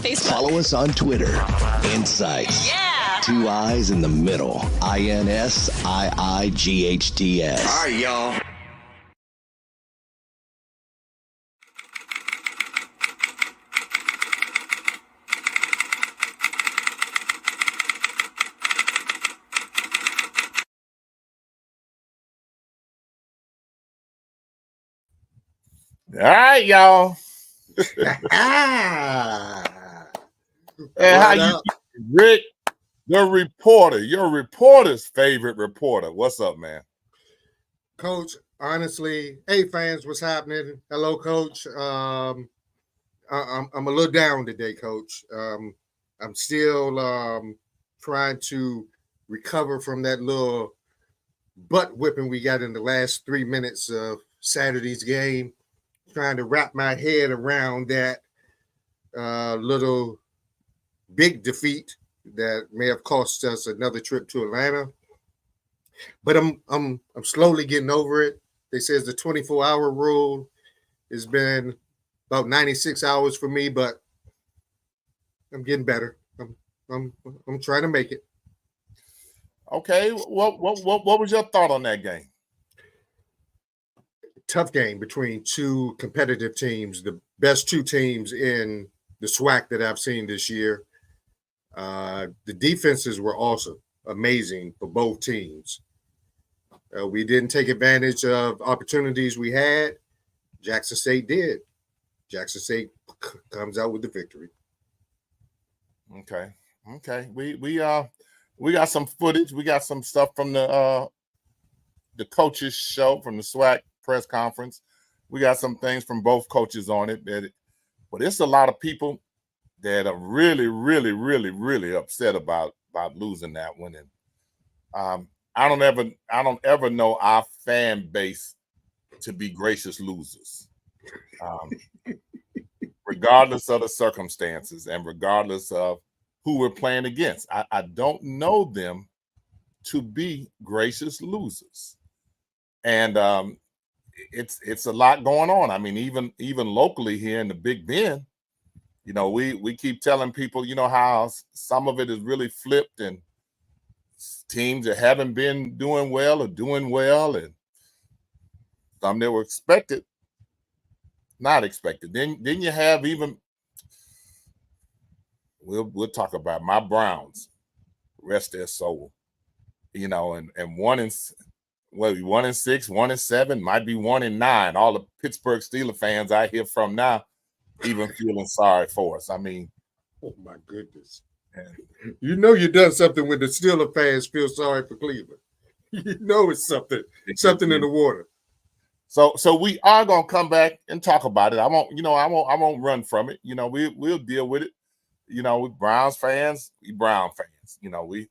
Facebook. Follow us on Twitter. Insights. Yeah. 2 I's in the middle. INSIIGHTS. All right, y'all. All right, y'all. And how you, Rick, your reporter's favorite reporter. What's up, man? Coach, honestly, hey fans, what's happening? Hello, Coach. I'm a little down today, Coach. I'm still trying to recover from that little butt whipping we got in the last 3 minutes of Saturday's game. Trying to wrap my head around that little big defeat that may have cost us another trip to Atlanta. But I'm slowly getting over it. They say the 24-hour rule has been about 96 hours for me, but I'm getting better. I'm trying to make it. Okay, what was your thought on that game? Tough game between two competitive teams, the best two teams in the SWAC that I've seen this year. The defenses were awesome, amazing for both teams. We didn't take advantage of opportunities we had. Jackson State did. Jackson State comes out with the victory. Okay. We got some footage. We got some stuff from the coaches show, from the SWAC press conference. We got some things from both coaches on it, but it's a lot of people that are really, really, really, really upset about losing that one. And I don't ever know our fan base to be gracious losers, regardless of the circumstances and regardless of who we're playing against. I don't know them to be gracious losers, and it's a lot going on. I mean, even locally here in the Big Bend, you know, we keep telling people, you know, how some of it is really flipped and teams that haven't been doing well are doing well, and some that were expected, not expected. Then you have even, we'll talk about my Browns, rest their soul, you know, and 1-6, 1-7, might be 1-9. All the Pittsburgh Steelers fans I hear from now even feeling sorry for us. I mean, oh my goodness. You know you've done something when the Steelers fans feel sorry for Cleveland. You know it's something in the water. So we are gonna come back and talk about it. I won't run from it. You know, we'll deal with it. You know, we Browns fans, we Brown fans. You know, we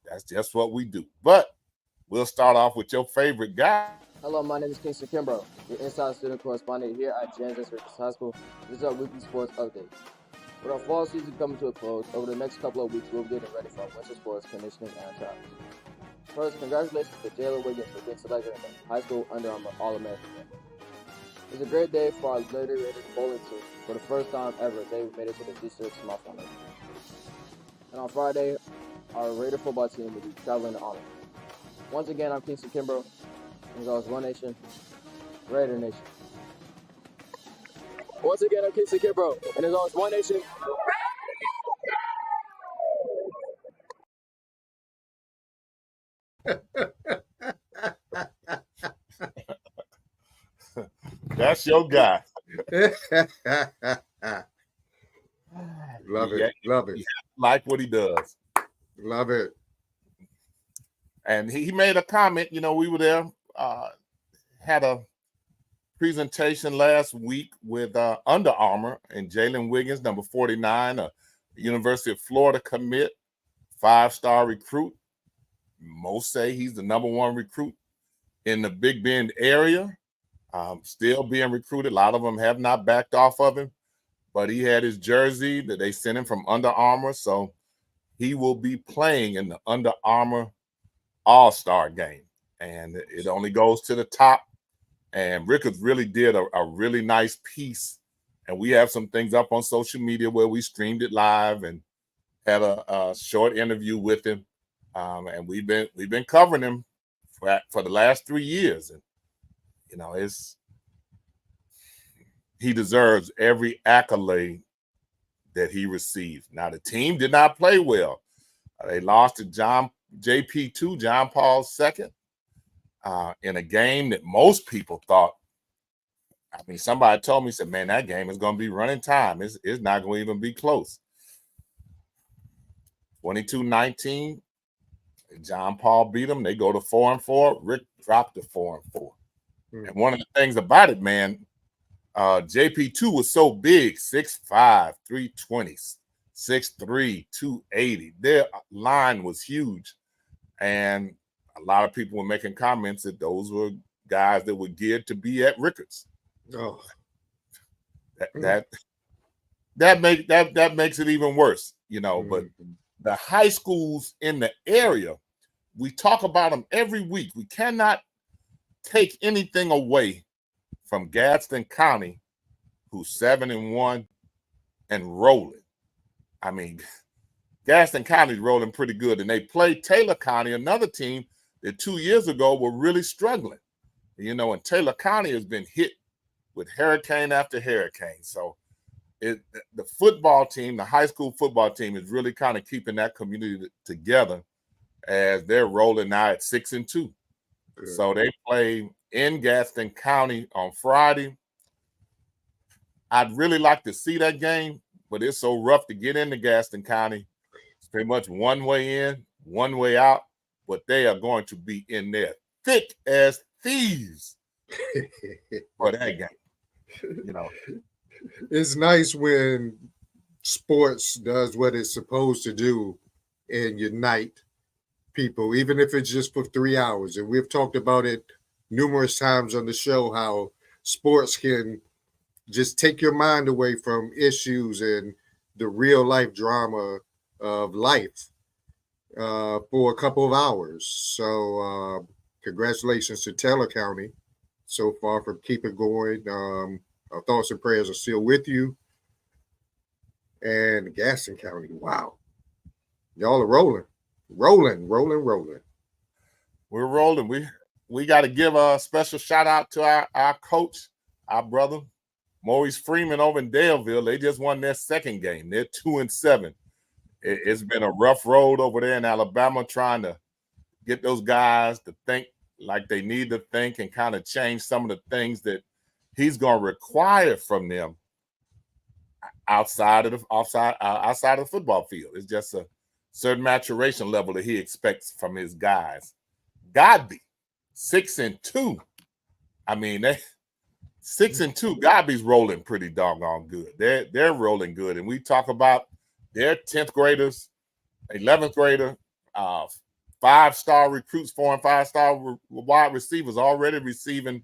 that's just what we do. But we'll start off with your favorite guy. Hello, my name is Kingston Kimbrough, your inside student correspondent here at Jackson State High School. This is our weekly sports update. With our fall season coming to a close, over the next couple of weeks, we'll be getting ready for our winter sports conditioning and tryouts. First, congratulations to Jalen Wiggins for being selected in the high school Under Armour All-American game. It's a great day for our Lady Raiders bowling team. For the first time ever, they made it to the D6 semifinals. And on Friday, our Raider football team will be traveling to Army. Once again, I'm Kingston Kimbrough, and it's always One Nation, Raider Nation. Once again, I'm Kingston Kimbrough, and it's always One Nation, That's your guy. Love it. Love it. Like what he does. Love it. And he made a comment. You know, we were there, had a presentation last week with Under Armour and Jalen Wiggins, number 49, a University of Florida commit, 5-star recruit. Most say he's the number 1 recruit in the Big Bend area. Still being recruited. A lot of them have not backed off of him, but he had his jersey that they sent him from Under Armour, so he will be playing in the Under Armour All-Star game, and it only goes to the top. And Ricketts really did a really nice piece And we have some things up on social media where we streamed it live and had a short interview with him. And we've been covering him for the last 3 years. And, you know, he deserves every accolade that he received. Now, the team did not play well. They lost to JP2, John Paul's second, in a game that most people thought, I mean, somebody told me, said, man, that game is going to be running time. It's not going to even be close. 22-19, John Paul beat them. They go to 4-4. Rick dropped to 4-4. And one of the things about it, man, JP2 was so big, 6'5", 320, 6'3", 280. Their line was huge. And a lot of people were making comments that those were guys that were geared to be at Rickards. Oh, that makes it even worse, you know. But the high schools in the area, we talk about them every week. We cannot take anything away from Gadsden County, who's 7-1 and rolling. I mean, Gadsden County's rolling pretty good, and they played Taylor County, another team that 2 years ago were really struggling. You know, and Taylor County has been hit with hurricane after hurricane. So the football team, the high school football team, is really kind of keeping that community together as they're rolling now at 6-2. Good. So they play in Gadsden County on Friday. I'd really like to see that game, but it's so rough to get into Gadsden County. It's pretty much one way in, one way out, but they are going to be in there thick as thieves for that game. You know, it's nice when sports does what it's supposed to do and unite people, even if it's just for 3 hours. And we've talked about it numerous times on the show, how sports can just take your mind away from issues and the real life drama of life for a couple of hours. So congratulations to Taylor County so far for keeping going. Our thoughts and prayers are still with you. And Gadsden County, wow. Y'all are rolling. We're rolling. We got to give a special shout out to our coach, our brother, Maurice Freeman over in Daleville. They just won their second game. They're 2-7. It's been a rough road over there in Alabama trying to get those guys to think like they need to think and kind of change some of the things that he's going to require from them outside of the football field. It's just a certain maturation level that he expects from his guys. Godby, 6-2. I mean, they 6-2. Godby's rolling pretty doggone good. They're rolling good, and we talk about their 10th graders, 11th grader, 5-star recruits, 4- and 5-star wide receivers already receiving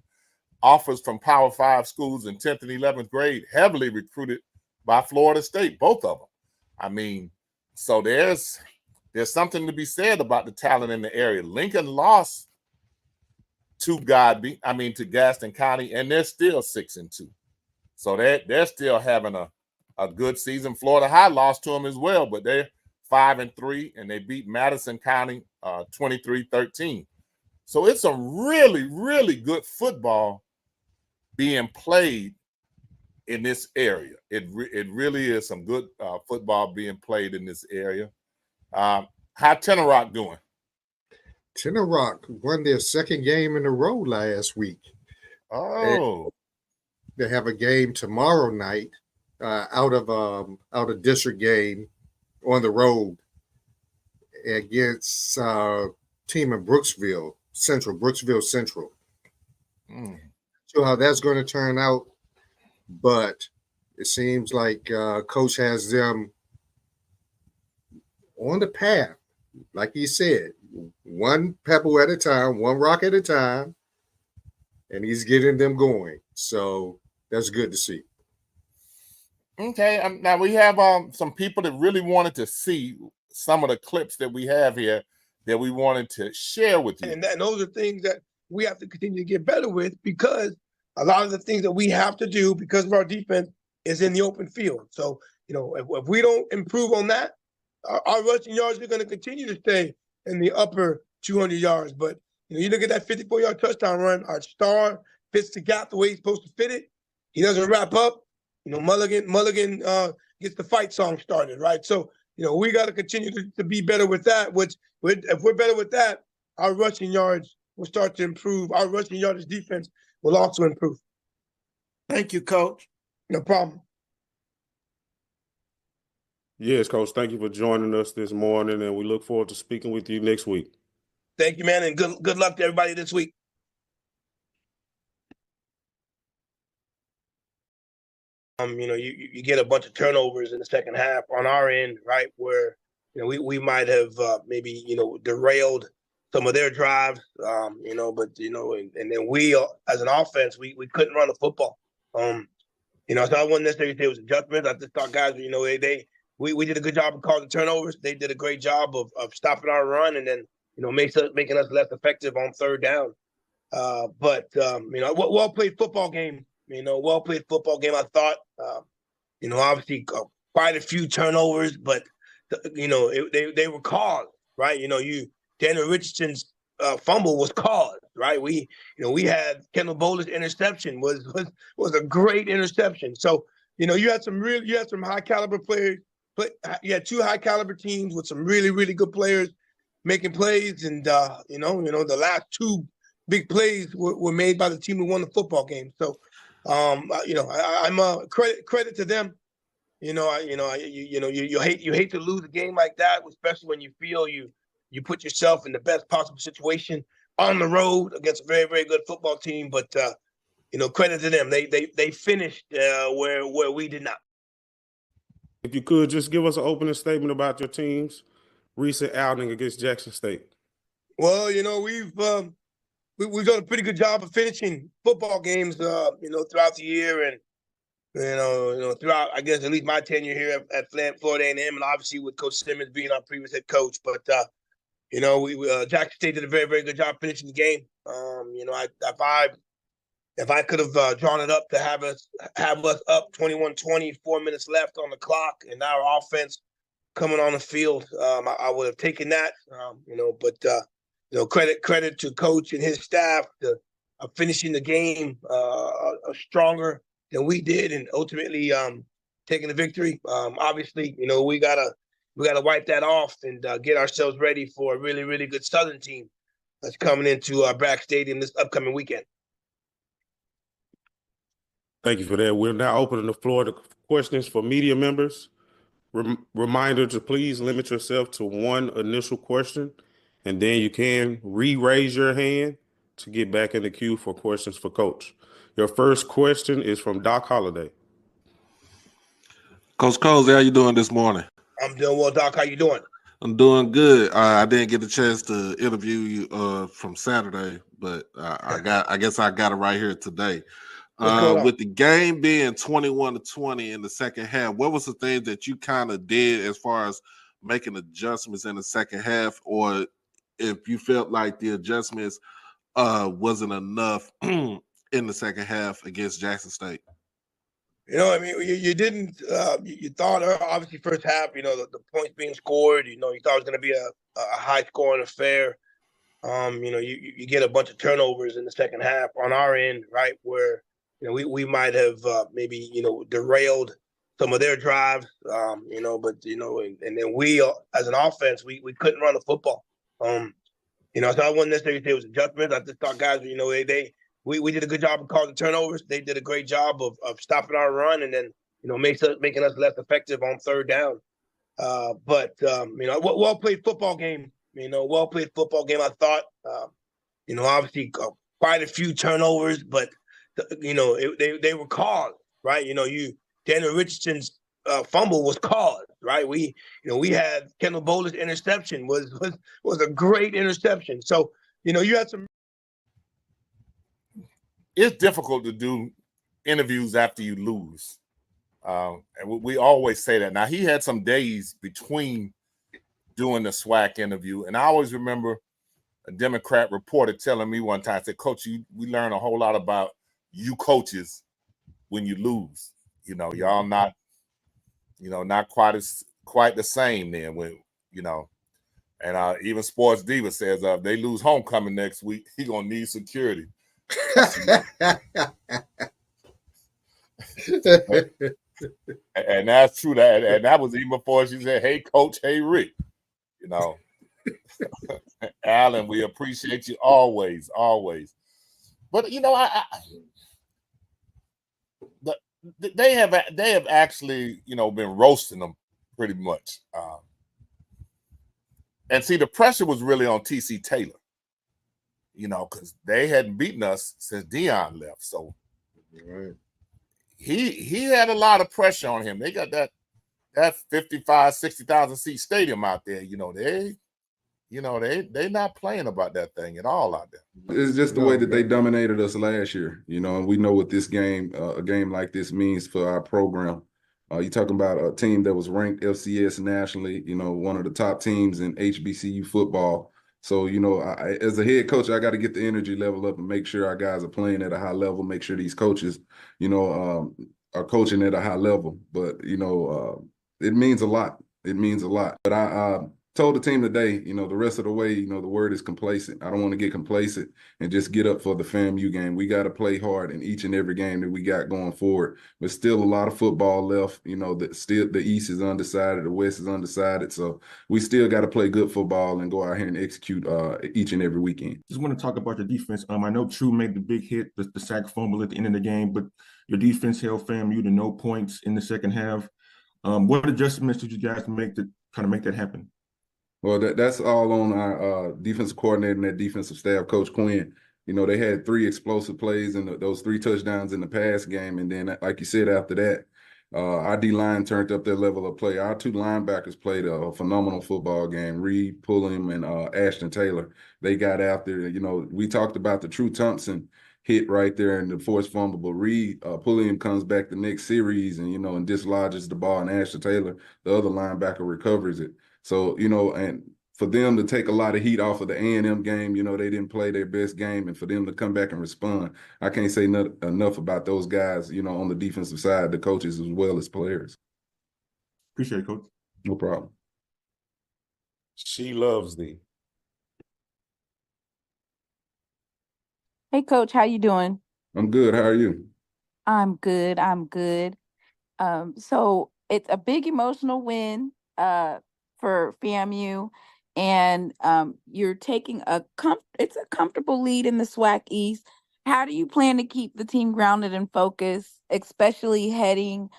offers from Power 5 schools in 10th and 11th grade, heavily recruited by Florida State, both of them. I mean, so there's something to be said about the talent in the area. Lincoln lost to Gadsden County, and they're still 6-2. So they're still having a good season. Florida High lost to them as well, but they're 5-3, and they beat Madison County 23-13. So it's some really, really good football being played in this area. It really is some good football being played in this area. How Tenor Rock doing? Tenor Rock won their second game in a row last week. Oh, and they have a game tomorrow night out of district game on the road against team in Brooksville Central. So how that's going to turn out, but it seems like coach has them on the path, like he said, one pebble at a time, one rock at a time, and he's getting them going. So that's good to see. Okay, now we have some people that really wanted to see some of the clips that we have here that we wanted to share with you. And those are things that we have to continue to get better with, because a lot of the things that we have to do because of our defense is in the open field. So, if we don't improve on that, our rushing yards are going to continue to stay in the upper 200 yards. But, you look at that 54-yard touchdown run, our star fits the gap the way he's supposed to fit it. He doesn't wrap up. Mulligan gets the fight song started, right? So, we got to continue to be better with that, if we're better with that, our rushing yards will start to improve. Our rushing yardage defense will also improve. Thank you, Coach. No problem. Yes, Coach. Thank you for joining us this morning, and we look forward to speaking with you next week. Thank you, man, and good luck to everybody this week. You get a bunch of turnovers in the second half on our end, right? Where we might have maybe derailed some of their drives, but and then we as an offense we couldn't run the football. So I wouldn't necessarily say it was adjustments. I just thought guys, we did a good job of calling turnovers. They did a great job of stopping our run and then making us less effective on third down. But well played football game. Well played football game. I thought, obviously quite a few turnovers, but they were called, right? Daniel Richardson's fumble was called, right? We had Kendall Bolden's interception was a great interception. So you had some high caliber players. You had two high caliber teams with some really really good players making plays, and the last two big plays were made by the team who won the football game. So. I'm credit to them. You hate to lose a game like that, especially when you feel you put yourself in the best possible situation on the road against a very very good football team. But credit to them. They finished where we did not. If you could just give us an opening statement about your team's recent outing against Jackson State. Well, we've done a pretty good job of finishing football games, throughout the year, and throughout, I guess, at least my tenure here at Florida A&M, and obviously with Coach Simmons being our previous head coach. But Jackson State did a very very good job finishing the game. If I could have drawn it up to have us up 21-20, 4 minutes left on the clock, and our offense coming on the field, I would have taken that. Credit to Coach and his staff to finishing the game stronger than we did, and ultimately taking the victory. Obviously, we gotta wipe that off and get ourselves ready for a really really good Southern team that's coming into our BRAC Stadium this upcoming weekend. Thank you for that. We're now opening the floor to questions for media members. Reminder to please limit yourself to one initial question, and then you can re-raise your hand to get back in the queue for questions for Coach. Your first question is from Doc Holliday. Coach Coles, how you doing this morning? I'm doing well, Doc. How you doing? I'm doing good. I didn't get a chance to interview you from Saturday, but I guess I got it right here today. With the game being 21-20 in the second half, what was the thing that you kind of did as far as making adjustments in the second half, or if you felt like the adjustments wasn't enough in the second half against Jackson State? You didn't. You thought obviously first half. The points being scored. You thought it was going to be a high scoring affair. You get a bunch of turnovers in the second half on our end, right? Where we might have maybe derailed some of their drives. And then we as an offense we couldn't run the football. So I wouldn't necessarily say it was adjustments. I just thought guys, we did a good job of calling turnovers. They did a great job of stopping our run and then, making us less effective on third down. But well played football game. Well played football game. I thought, obviously quite a few turnovers, but they were called, right? Daniel Richardson's fumble was called, right? We had Kendall Bolden's interception was a great interception. So you had some. It's difficult to do interviews after you lose, and we always say that. Now he had some days between doing the SWAC interview, and I always remember a Democrat reporter telling me one time, said, "Coach, we learn a whole lot about you coaches when you lose." You know, y'all not, you know, not quite the same then when, you know. And even Sports Diva says if they lose homecoming next week, he gonna need security. And that's true. And that was even before she said, "Hey, Coach. Hey, Rick." You know, Alan, we appreciate you always, always. But you know, they have actually, you know, been roasting them pretty much. And see, the pressure was really on TC Taylor, you know, because they hadn't beaten us since Dion left. So Right. he had a lot of pressure on him. They got that 55, 60,000 seat stadium out there. You know, they not playing about that thing at all out there. It's just the way that they dominated us last year, you know, and we know what this game, a game like this means for our program. You're talking about a team that was ranked FCS nationally, you know, one of the top teams in HBCU football. So, you know, as a head coach, I got to get the energy level up and make sure our guys are playing at a high level, make sure these coaches, you know, are coaching at a high level. But, you know, it means a lot. It means a lot. But I told the team today, you know, the rest of the way, you know, the word is complacent. I don't want to get complacent and just get up for the FAMU game. We got to play hard in each and every game that we got going forward. But still a lot of football left. You know, still the East is undecided, the West is undecided. So we still got to play good football and go out here and execute each and every weekend. Just want to talk about your defense. I know True made the big hit, the sack fumble at the end of the game, but your defense held FAMU to no points in the second half. What adjustments did you guys make to kind of make that happen? Well, that's all on our defensive coordinator and that defensive staff, Coach Quinn. You know, they had 3 explosive plays and those 3 touchdowns in the pass game. And then, like you said, after that, our D-line turned up their level of play. Our 2 linebackers played a phenomenal football game, Reed Pulliam and Ashton Taylor. They got after, you know, we talked about the True Thompson hit right there in the forced fumble, but Reed Pulliam comes back the next series and, you know, and dislodges the ball, and Ashton Taylor, the other linebacker, recovers it. So, you know, and for them to take a lot of heat off of the A&M game, you know, they didn't play their best game, and for them to come back and respond, I can't say enough about those guys, you know, on the defensive side, the coaches as well as players. Appreciate it, Coach. No problem. She loves thee. Hey, Coach, how you doing? I'm good. How are you? I'm good. I'm good. So it's a big emotional win for FAMU, and you're taking it's a comfortable lead in the SWAC East. How do you plan to keep the team grounded and focused, especially heading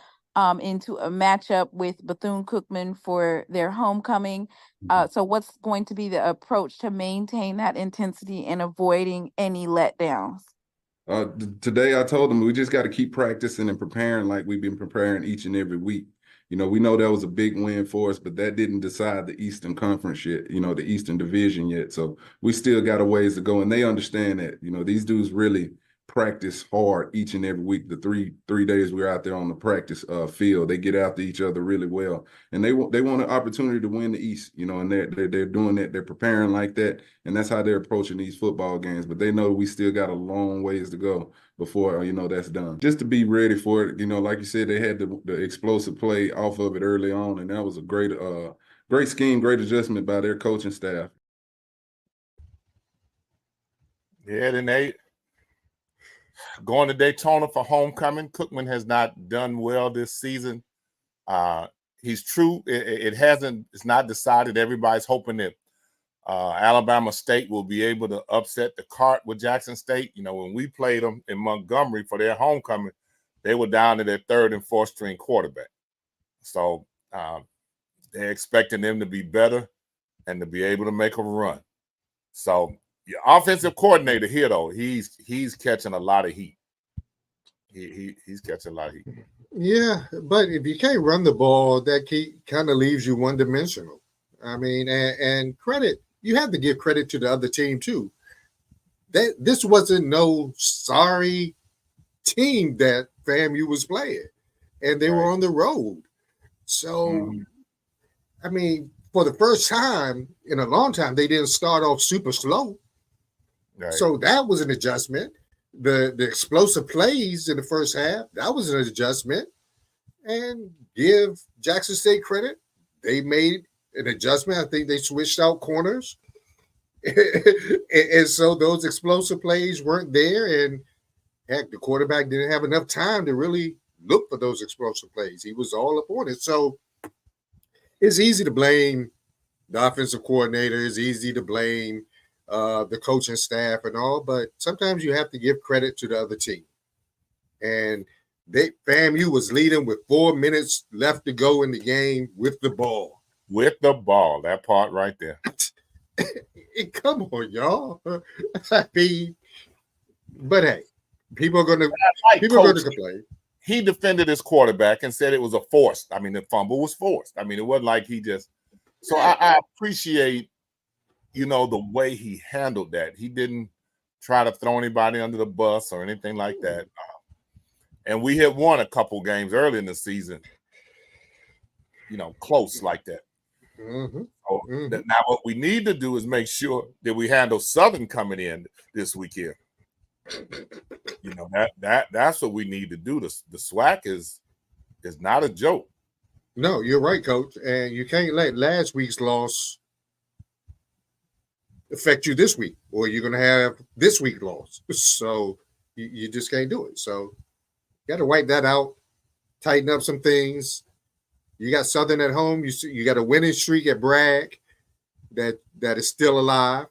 into a matchup with Bethune-Cookman for their homecoming? So what's going to be the approach to maintain that intensity and avoiding any letdowns? Today I told them we just got to keep practicing and preparing like we've been preparing each and every week. You know, we know that was a big win for us, but that didn't decide the Eastern Conference yet, you know, the Eastern Division yet. So we still got a ways to go, and they understand that. You know, these dudes really practice hard each and every week. The three days we're out there on the practice field, they get after each other really well, and they want an opportunity to win the East. You know, and they're doing that. They're preparing like that, and that's how they're approaching these football games. But they know we still got a long ways to go before, you know, that's done. Just to be ready for it. You know, like you said, they had the explosive play off of it early on, and that was a great scheme, great adjustment by their coaching staff. Yeah, then they going to Daytona for homecoming. Cookman has not done well this season. He's true. It's not decided. Everybody's hoping that Alabama State will be able to upset the cart with Jackson State. You know, when we played them in Montgomery for their homecoming, they were down to their 3rd and 4th string quarterback. So they're expecting them to be better and to be able to make a run. So your offensive coordinator here, though, he's catching a lot of heat. He's catching a lot of heat. Yeah, but if you can't run the ball, that kind of leaves you one-dimensional. I mean, and credit, you have to give credit to the other team too. This wasn't no sorry team that FAMU was playing, and they were on the road. So, I mean, for the first time in a long time, they didn't start off super slow. Right. So that was an adjustment. The explosive plays in the first half, that was an adjustment. and give Jackson State credit. They made an adjustment. I think they switched out corners. And so those explosive plays weren't there. And heck, the quarterback didn't have enough time to really look for those explosive plays. He was all up on it. So it's easy to blame the offensive coordinator. It's easy to blame the coaching staff and all, but sometimes you have to give credit to the other team. And FAMU was leading with 4 minutes left to go in the game with the ball. With the ball, that part right there. Come on, y'all. I mean, but hey, people are going to complain. He defended his quarterback and said it was a forced. I mean, the fumble was forced. I mean, it wasn't like he just. So I appreciate, the way he handled that. He didn't try to throw anybody under the bus or anything like that. And we had won a couple games early in the season, close like that. Mm-hmm. So now what we need to do is make sure that we handle Southern coming in this weekend. That's what we need to do. The SWAC is not a joke. No, you're right, Coach. And you can't let last week's loss affect you this week, or you're going to have this week's loss. So you just can't do it. So you got to wipe that out, tighten up some things. You got Southern at home. You got a winning streak at Bragg that is still alive.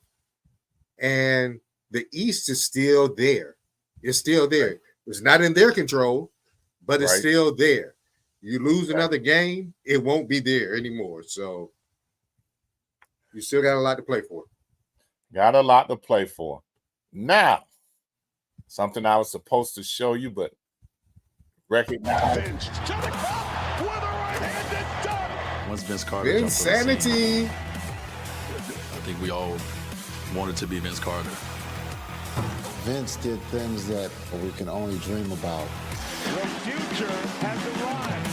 And the East is still there. It's still there. It's not in their control, but it's still there. You lose another game, it won't be there anymore. So you still got a lot to play for. Got a lot to play for. Now, something I was supposed to show you, but recognize. Once Vince Carter Insanity. I think we all wanted to be Vince Carter. Vince did things that we can only dream about. The future has arrived.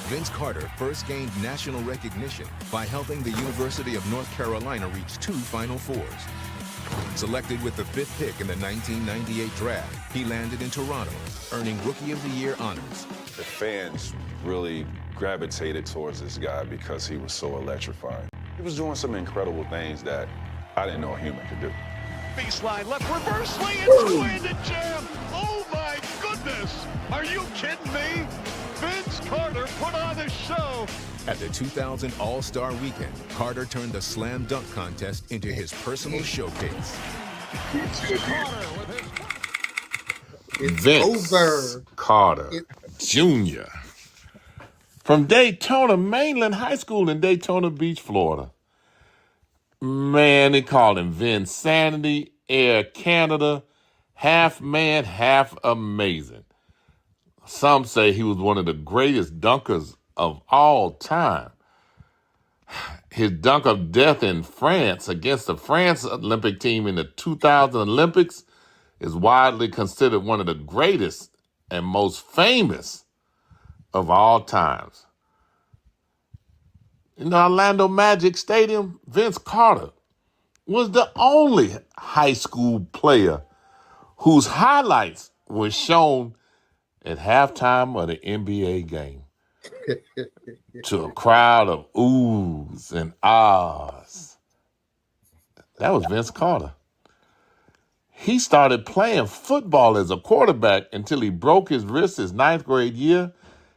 Vince Carter first gained national recognition by helping the University of North Carolina reach 2 Final Fours. Selected with the 5th pick in the 1998 draft, he landed in Toronto, earning Rookie of the Year honors. The fans really gravitated towards this guy because he was so electrifying. He was doing some incredible things that I didn't know a human could do. Baseline left reverse swing and two-handed jam. Oh my goodness! Are you kidding me? Vince Carter put on a show. At the 2000 All-Star Weekend, Carter turned the slam dunk contest into his personal showcase. Vince Carter Jr. from Daytona, Mainland High School in Daytona Beach, Florida. Man, they called him Vinsanity, Air Canada, half man, half amazing. Some say he was one of the greatest dunkers of all time. His dunk of death in France against the France Olympic team in the 2000 Olympics is widely considered one of the greatest and most famous of all times. In the Orlando Magic Stadium, Vince Carter was the only high school player whose highlights were shown at halftime of the NBA game to a crowd of oohs and ahs. That was Vince Carter. He started playing football as a quarterback until he broke his wrist his 9th grade year.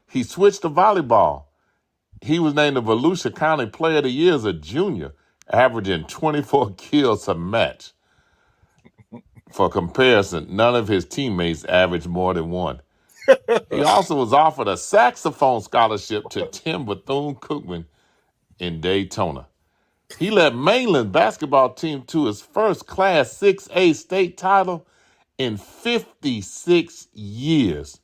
He switched to volleyball. He was named the Volusia County Player of the Year as a junior, averaging 24 kills a match. For comparison, none of his teammates averaged more than 1. He also was offered a saxophone scholarship to Tim Bethune-Cookman in Daytona. He led Mainland basketball team to his first Class 6A state title in 56 years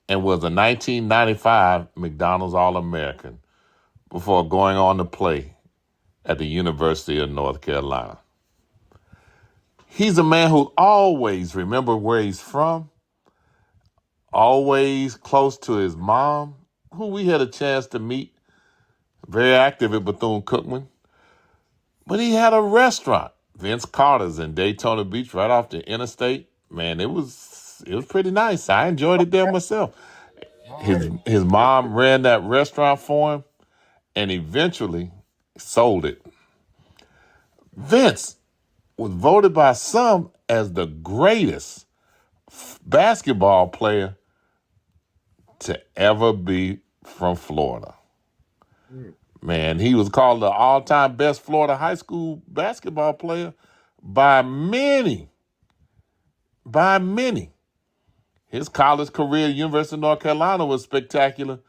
and was a 1995 McDonald's All-American before going on to play at the University of North Carolina. He's a man who always remembers where he's from, always close to his mom, who we had a chance to meet, very active at Bethune-Cookman. But he had a restaurant, Vince Carter's in Daytona Beach, right off the interstate. Man, it was It was pretty nice. I enjoyed it there myself. His mom ran that restaurant for him and eventually sold it. Vince was voted by some as the greatest basketball player to ever be from Florida. Man, he was called the all-time best Florida high school basketball player by many. By many. His college career at University of North Carolina was spectacular,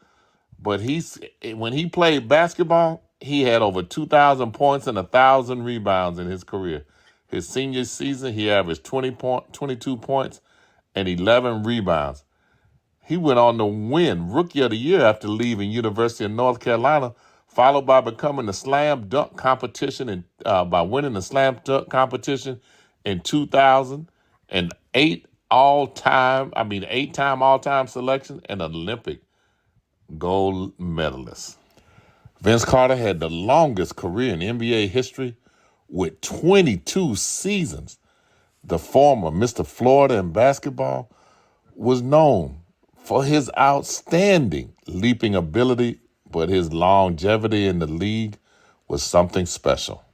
but when he played basketball, he had over 2,000 points and 1,000 rebounds in his career. His senior season, he averaged 22 points and 11 rebounds. He went on to win Rookie of the Year after leaving University of North Carolina, followed by becoming the slam dunk competition and by winning the slam dunk competition in 2000 and 8-time all-time selection and Olympic gold medalist. Vince Carter had the longest career in NBA history with 22 seasons. The former Mr. Florida in basketball was known for his outstanding leaping ability, but his longevity in the league was something special.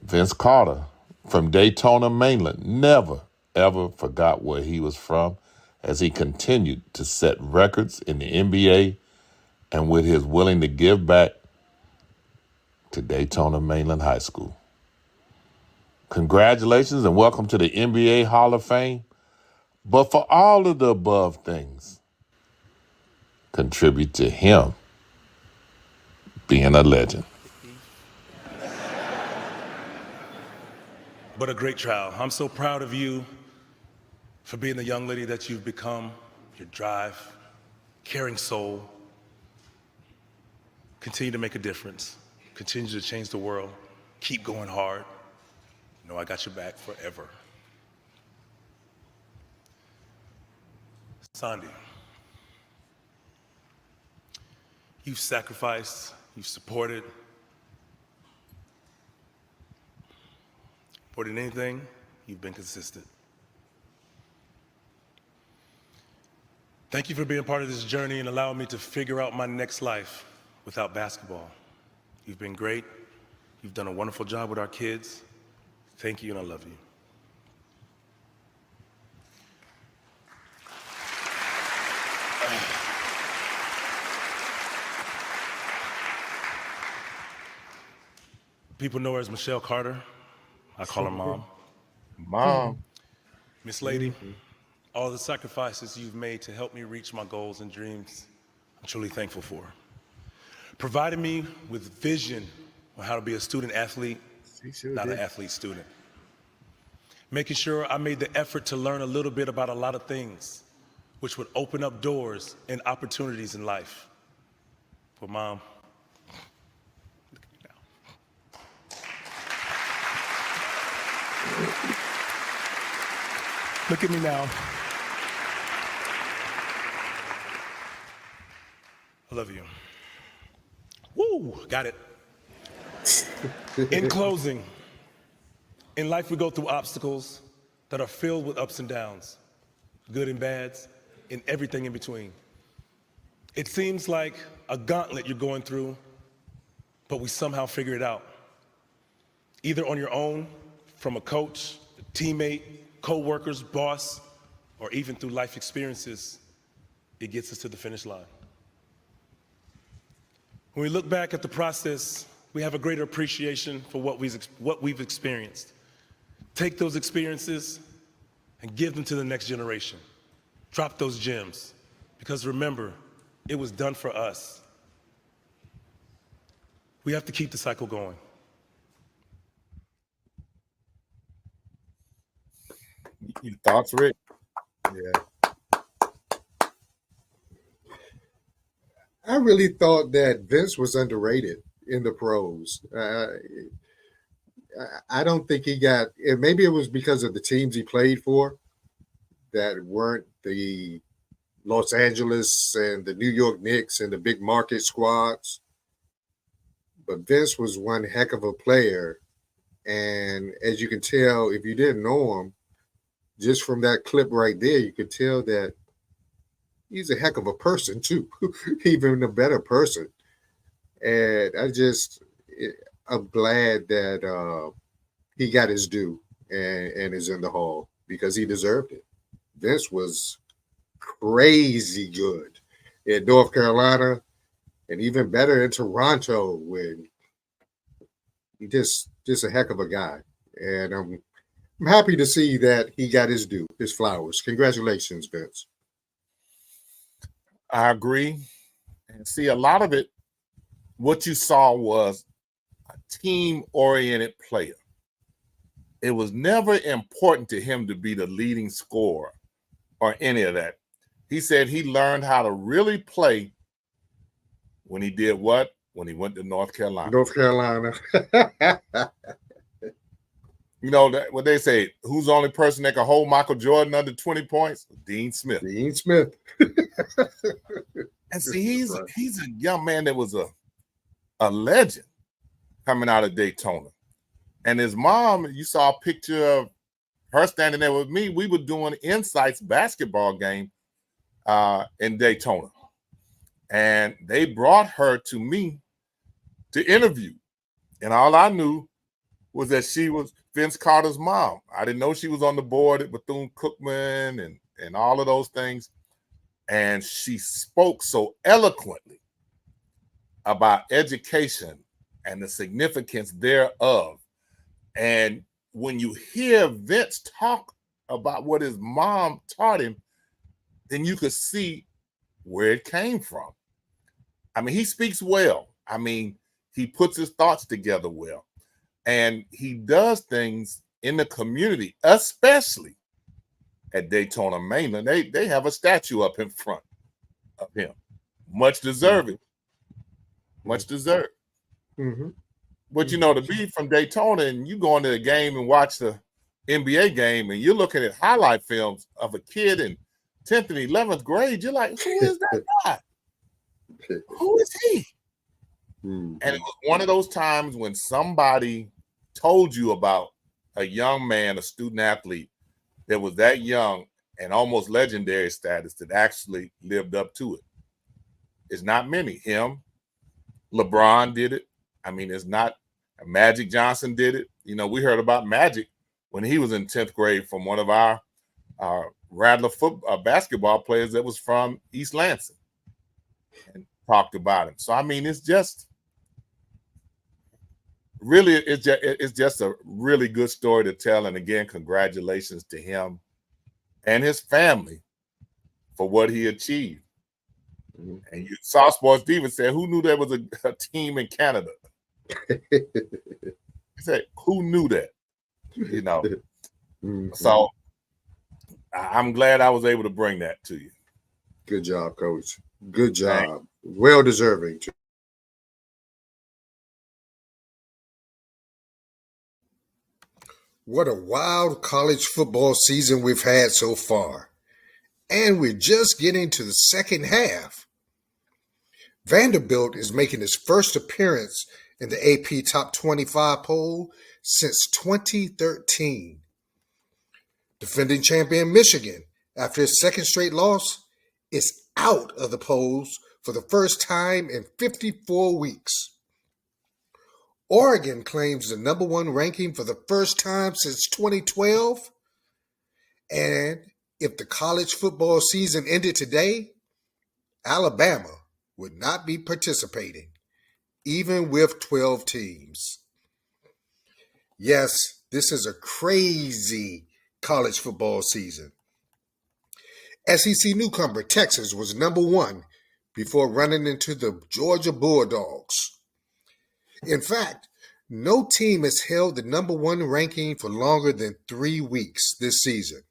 Vince Carter from Daytona, Mainland, never, ever forgot where he was from as he continued to set records in the NBA and with his willing to give back to Daytona Mainland High School. Congratulations and welcome to the NBA Hall of Fame. But for all of the above things, contribute to him being a legend. But a great child. I'm so proud of you for being the young lady that you've become, your drive, caring soul. Continue to make a difference. Continue to change the world. Keep going hard. You know I got your back forever. Sandy, you've sacrificed, you've supported. More than anything, you've been consistent. Thank you for being part of this journey and allowing me to figure out my next life without basketball. You've been great. You've done a wonderful job with our kids. Thank you, and I love you. People know her as Michelle Carter. I call her Mom. Mom. Miss Lady, all the sacrifices you've made to help me reach my goals and dreams, I'm truly thankful for. Providing me with vision on how to be a student athlete, not an athlete student. Making sure I made the effort to learn a little bit about a lot of things, which would open up doors and opportunities in life. But Mom, look at me now. I love you. Woo, got it. In closing, in life we go through obstacles that are filled with ups and downs, good and bads, and everything in between. It seems like a gauntlet you're going through, but we somehow figure it out. Either on your own, from a coach, a teammate, co-workers, boss, or even through life experiences, it gets us to the finish line. When we look back at the process, we have a greater appreciation for what we've experienced. Take those experiences and give them to the next generation. Drop those gems, because remember, it was done for us. We have to keep the cycle going. Your thoughts, Rick? Yeah. I really thought that Vince was underrated in the pros. I don't think he got, maybe it was because of the teams he played for that weren't the Los Angeles and the New York Knicks and the big market squads. But Vince was one heck of a player. And as you can tell, if you didn't know him, just from that clip right there, you could tell that he's a heck of a person too, even a better person. And I'm glad that he got his due and is in the hall because he deserved it. Vince was crazy good in North Carolina and even better in Toronto when he just a heck of a guy. And I'm happy to see that he got his due, his flowers. Congratulations, Vince. I agree. And see, a lot of it, what you saw was a team-oriented player. It was never important to him to be the leading scorer or any of that. He said he learned how to really play when he did what? When he went to North Carolina. North Carolina. You know, what they say, who's the only person that can hold Michael Jordan under 20 points? Dean Smith. Dean Smith. And see, he's a young man that was a legend coming out of Daytona. And his mom, you saw a picture of her standing there with me. We were doing Insights basketball game in Daytona. And they brought her to me to interview. And all I knew was that she was Vince Carter's mom. I didn't know she was on the board at Bethune-Cookman and all of those things. And she spoke so eloquently about education and the significance thereof. And when you hear Vince talk about what his mom taught him, then you could see where it came from. I mean, he speaks well. I mean, he puts his thoughts together well. And he does things in the community, especially at Daytona Mainland. They have a statue up in front of him. Much deserving. Much deserved. Mm-hmm. But, you know, to be from Daytona and you go into a game and watch the NBA game and you're looking at highlight films of a kid in 10th and 11th grade, you're like, who is that guy? Who is he? Mm-hmm. And it was one of those times when somebody told you about a young man, a student athlete that was that young and almost legendary status that actually lived up to it. It's not many. Him, LeBron did it. I mean, it's not Magic Johnson did it. You know, we heard about Magic when he was in 10th grade from one of our Rattler basketball players that was from East Lansing and talked about him. So, I mean, it's just really, it's just a really good story to tell. And again, congratulations to him and his family for what he achieved. Mm-hmm. And you saw Sports Diva said, who knew there was a team in Canada? He said, who knew that? You know. Mm-hmm. So I'm glad I was able to bring that to you. Good job, Coach. Good job. Thanks. Well deserving. What a wild college football season we've had so far. And we're just getting to the second half. Vanderbilt is making its first appearance in the AP Top 25 poll since 2013. Defending champion Michigan, after its second straight loss, is out of the polls for the first time in 54 weeks. Oregon claims the number one ranking for the first time since 2012. And if the college football season ended today, Alabama would not be participating, even with 12 teams. Yes, this is a crazy college football season. SEC newcomer Texas was number one before running into the Georgia Bulldogs. In fact, no team has held the number one ranking for longer than 3 weeks this season.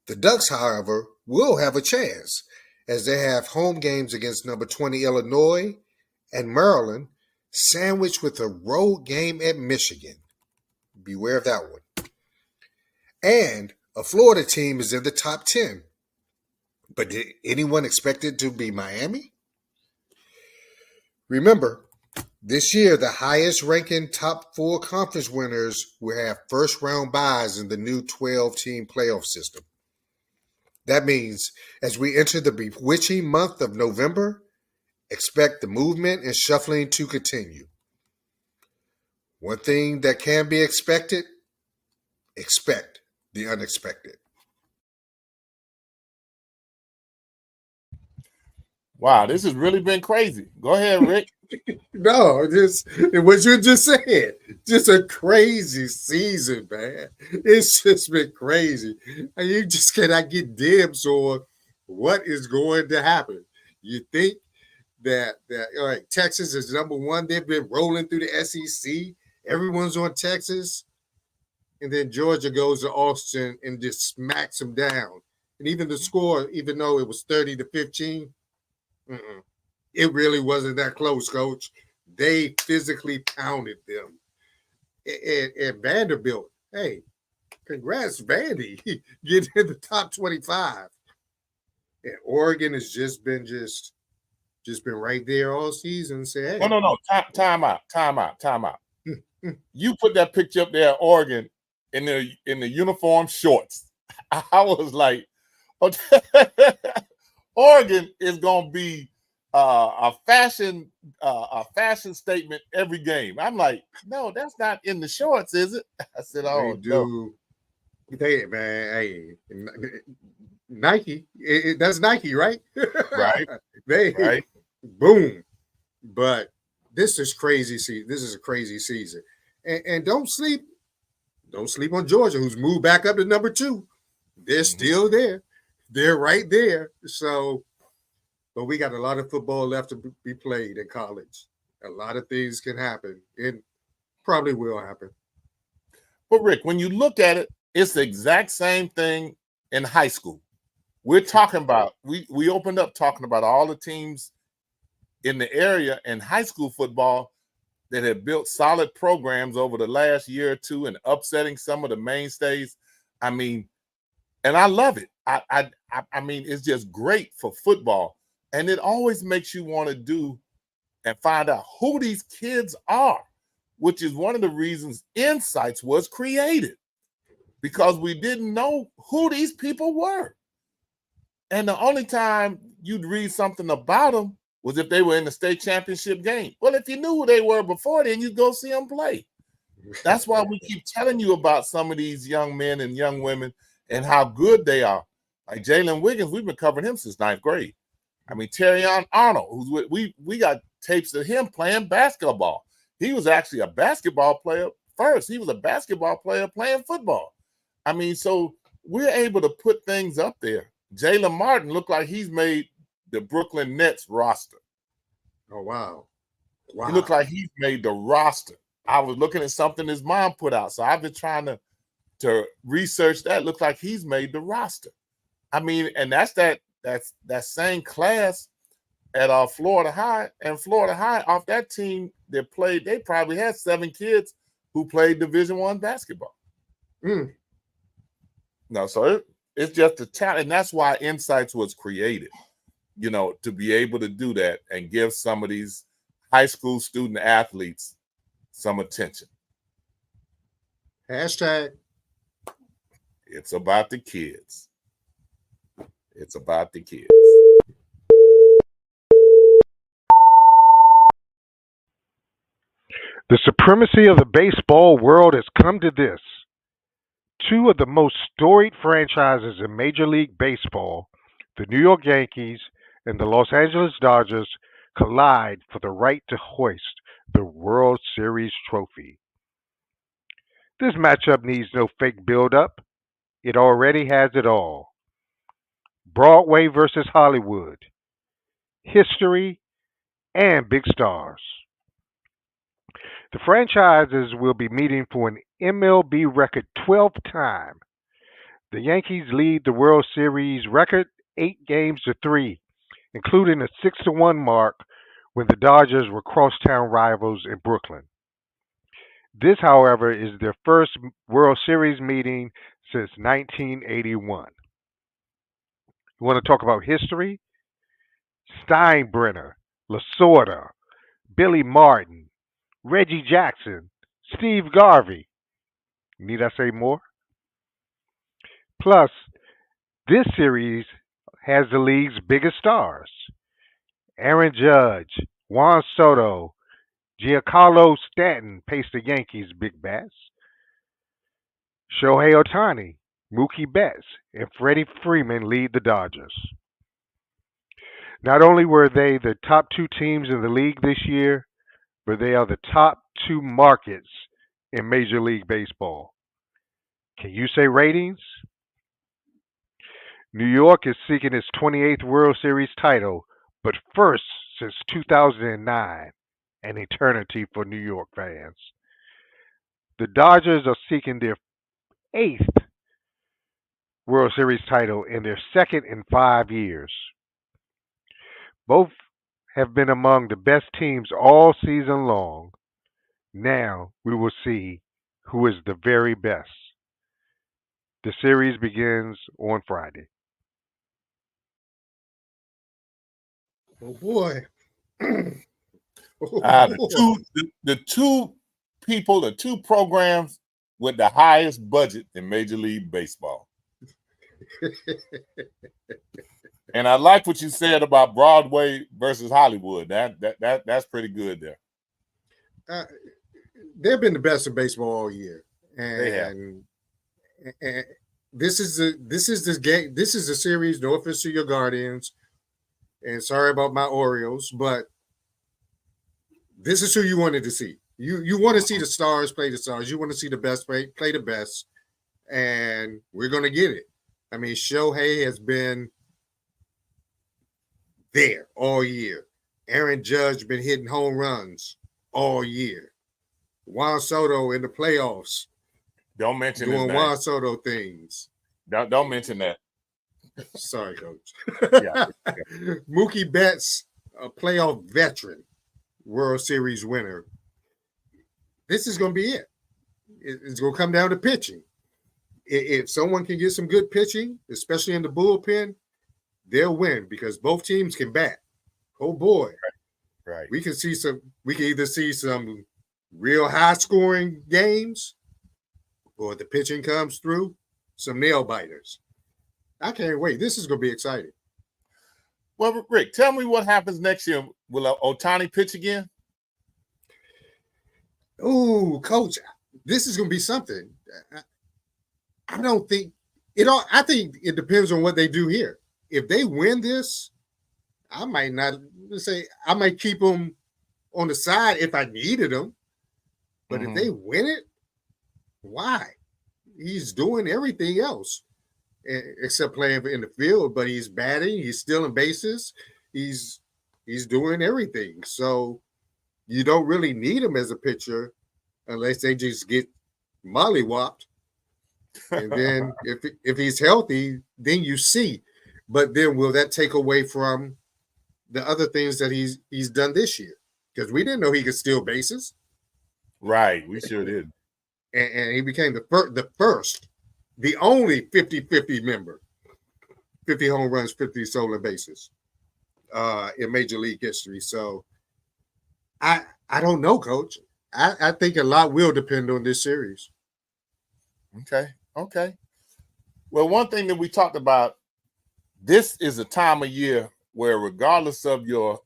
The Ducks, however, will have a chance as they have home games against number 20 Illinois and Maryland, sandwiched with a road game at Michigan. Beware of that one. And a Florida team is in the top 10. But did anyone expect it to be Miami? Remember, This year, the highest ranking top 4 conference winners will have first round byes in the new 12-team playoff system. That means as we enter the bewitching month of November, expect the movement and shuffling to continue. One thing that can be expected, expect the unexpected. Wow, this has really been crazy. Go ahead, Rick. No, just what you just said. Just a crazy season, man. It's just been crazy. And you just cannot get dibs on what is going to happen. You think that all right, Texas is number one. They've been rolling through the SEC. Everyone's on Texas. And then Georgia goes to Austin and just smacks them down. And even the score, even though it was 30-15, it really wasn't that close, Coach. They physically pounded them. And Vanderbilt, hey, congrats, Vandy, getting in the top 25. And Oregon has just been right there all season. Say, hey, No. Time out. You put that picture up there at Oregon in the uniform shorts. I was like, Oregon is gonna be a fashion statement every game. I'm like, no, that's not in the shorts, is it? I said, oh, no. They, man, hey, Nike, that's Nike, right? Right. Right. Boom. But this is crazy. This is a crazy season. And don't sleep on Georgia, who's moved back up to number 2. They're still there. They're right there. So, but we got a lot of football left to be played in college. A lot of things can happen. It probably will happen. But Rick, when you look at it, it's the exact same thing in high school. We're talking about, we opened up talking about all the teams in the area in high school football that have built solid programs over the last year or two and upsetting some of the mainstays. I mean, and I love it. I mean, it's just great for football. And it always makes you want to do and find out who these kids are, which is one of the reasons Insights was created, because we didn't know who these people were. And the only time you'd read something about them was if they were in the state championship game. Well, if you knew who they were before then, you'd go see them play. That's why we keep telling you about some of these young men and young women and how good they are. Like Jalen Wiggins, we've been covering him since 9th grade. I mean, Terrion Arnold, we got tapes of him playing basketball. He was actually a basketball player first. He was a basketball player playing football. I mean, so we're able to put things up there. Jalen Martin looked like he's made the Brooklyn Nets roster. Oh, wow. He looked like he's made the roster. I was looking at something his mom put out, so I've been trying to research that. Looks like he's made the roster. I mean, and that's that same class at Florida High. And Florida High, off that team that played, they probably had 7 kids who played Division I basketball. No, so it's just a talent, and that's why Insights was created, you know, to be able to do that and give some of these high school student athletes some attention. Hashtag. It's about the kids. It's about the kids. The supremacy of the baseball world has come to this. 2 of the most storied franchises in Major League Baseball, the New York Yankees and the Los Angeles Dodgers, collide for the right to hoist the World Series trophy. This matchup needs no fake build-up. It already has it all. Broadway versus Hollywood, history, and big stars. The franchises will be meeting for an MLB record 12th time. The Yankees lead the World Series record 8-3, including a 6-1 mark when the Dodgers were crosstown rivals in Brooklyn. This, however, is their first World Series meeting since 1981. You want to talk about history? Steinbrenner, Lasorda, Billy Martin, Reggie Jackson, Steve Garvey. Need I say more? Plus, this series has the league's biggest stars. Aaron Judge, Juan Soto, Giancarlo Stanton pace the Yankees' big bats. Shohei Ohtani, Mookie Betts, and Freddie Freeman lead the Dodgers. Not only were they the top two teams in the league this year, but they are the top two markets in Major League Baseball. Can you say ratings? New York is seeking its 28th World Series title, but first since 2009, an eternity for New York fans. The Dodgers are seeking their 8th World Series title and their second in 5 years. Both have been among the best teams all season long. Now we will see who is the very best. The series begins on Friday. Oh boy. The two programs with the highest budget in Major League Baseball. And I like what you said about Broadway versus Hollywood. That's pretty good there. They've been the best in baseball all year, and this is the game. This is the series. No offense to your Guardians, and sorry about my Orioles, but this is who you wanted to see. You want to see the stars play the stars. You want to see the best play the best, and we're going to get it. I mean, Shohei has been there all year. Aaron Judge been hitting home runs all year. Juan Soto in the playoffs. Don't mention doing Juan Soto things. Don't mention that. Sorry, Coach. Yeah. Mookie Betts, a playoff veteran, World Series winner. This is going to be it. It's going to come down to pitching. If someone can get some good pitching, especially in the bullpen, they'll win because both teams can bat. Oh boy. Right. We can either see some real high scoring games or the pitching comes through, some nail biters. I can't wait. This is going to be exciting. Well, Rick, tell me what happens next year. Will Ohtani pitch again? Oh, Coach, this is going to be something. I don't think it all. I think it depends on what they do here. If they win this, I might not say I might keep them on the side if I needed them. But if they win it, why? He's doing everything else except playing in the field. But he's batting. He's stealing bases. He's doing everything. So you don't really need him as a pitcher unless they just get mollywopped. And then if he's healthy, then you see. But then will that take away from the other things that he's done this year? Because we didn't know he could steal bases. Right, we sure did. And he became the only 50-50 member, 50 home runs, 50 stolen bases in Major League history. So I don't know, Coach. I think a lot will depend on this series. Okay. Well, one thing that we talked about, this is a time of year where regardless of your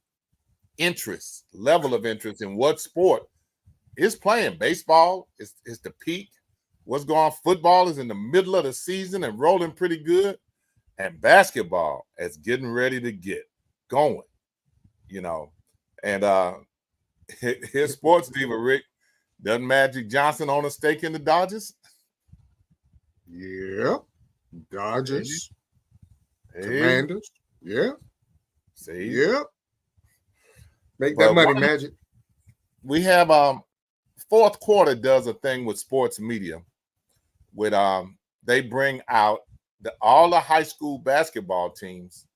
interest, level of interest in what sport is playing, baseball is the peak. What's going on? Football is in the middle of the season and rolling pretty good. And basketball is getting ready to get going, And his sports diva, Rick, doesn't Magic Johnson own a stake in the Dodgers? Yeah. Dodgers. Commanders. Yeah. See? Yeah. Make that money, Magic. We have fourth quarter does a thing with sports media with they bring out all the high school basketball teams,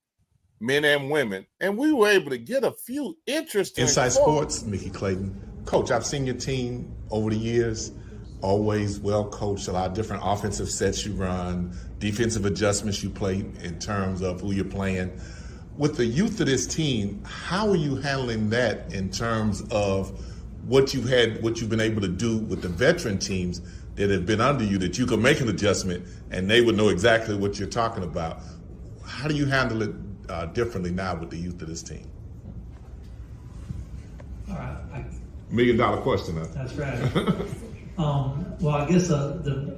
men and women, and we were able to get a few interesting Inside Sports, Mickey Clayton. Coach, I've seen your team over the years, always well coached, a lot of different offensive sets you run, defensive adjustments you play in terms of who you're playing. With the youth of this team, how are you handling that in terms of what you've been able to do with the veteran teams that have been under you, that you can make an adjustment and they would know exactly what you're talking about. How do you handle it differently now with the youth of this team? All right. $1 million question, huh? That's right. Well, I guess the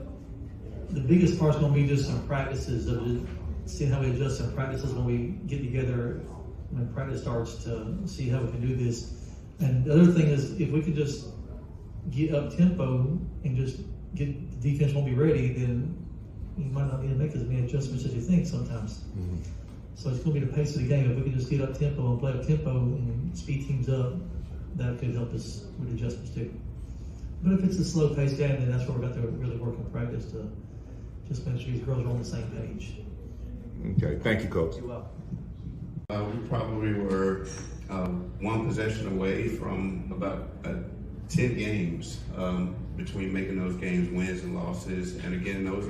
biggest part's going to be just some practices of just seeing how we adjust some practices when we get together when practice starts to see how we can do this. And the other thing is, if we could just get up tempo and just get the defense won't be ready, then you might not need to make as many adjustments as you think sometimes. Mm-hmm. So it's going to be the pace of the game. If we can just get up tempo and play up tempo and speed teams up, that could help us with adjustments too. But if it's a slow paced game, then that's where we've got to really work in practice to just make sure these girls are on the same page. Okay, thank you, Coach. You're welcome. We probably were one possession away from about 10 games between making those games wins and losses. And again, those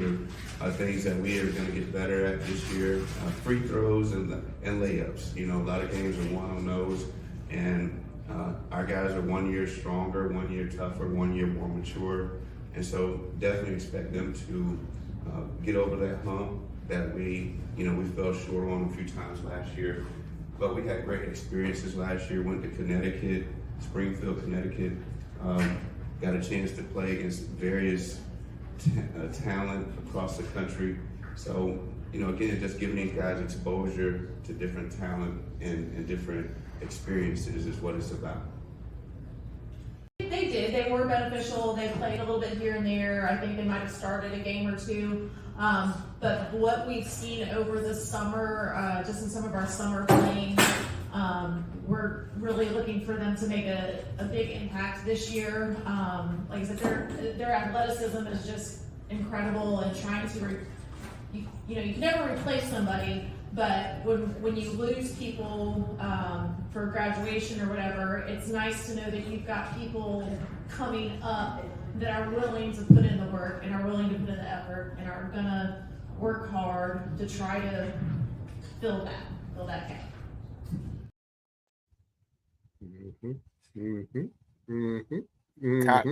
are things that we are going to get better at this year. Free throws and layups. You know, a lot of games are won on those. And our guys are 1 year stronger, 1 year tougher, 1 year more mature. And so definitely expect them to get over that hump that we fell short on a few times last year. But we had great experiences last year. Went to Connecticut, Springfield, Connecticut. Got a chance to play against various talent across the country. So, again, just giving these guys exposure to different talent and different experiences is what it's about. They did. They were beneficial. They played a little bit here and there. I think they might have started a game or two. But what we've seen over the summer, just in some of our summer playing, we're really looking for them to make a big impact this year. Like I said, their athleticism is just incredible, and trying to, you can never replace somebody, but when you lose people for graduation or whatever, it's nice to know that you've got people coming up that are willing to put in the work and are willing to put in the effort and are gonna work hard to try to fill that gap. Kind of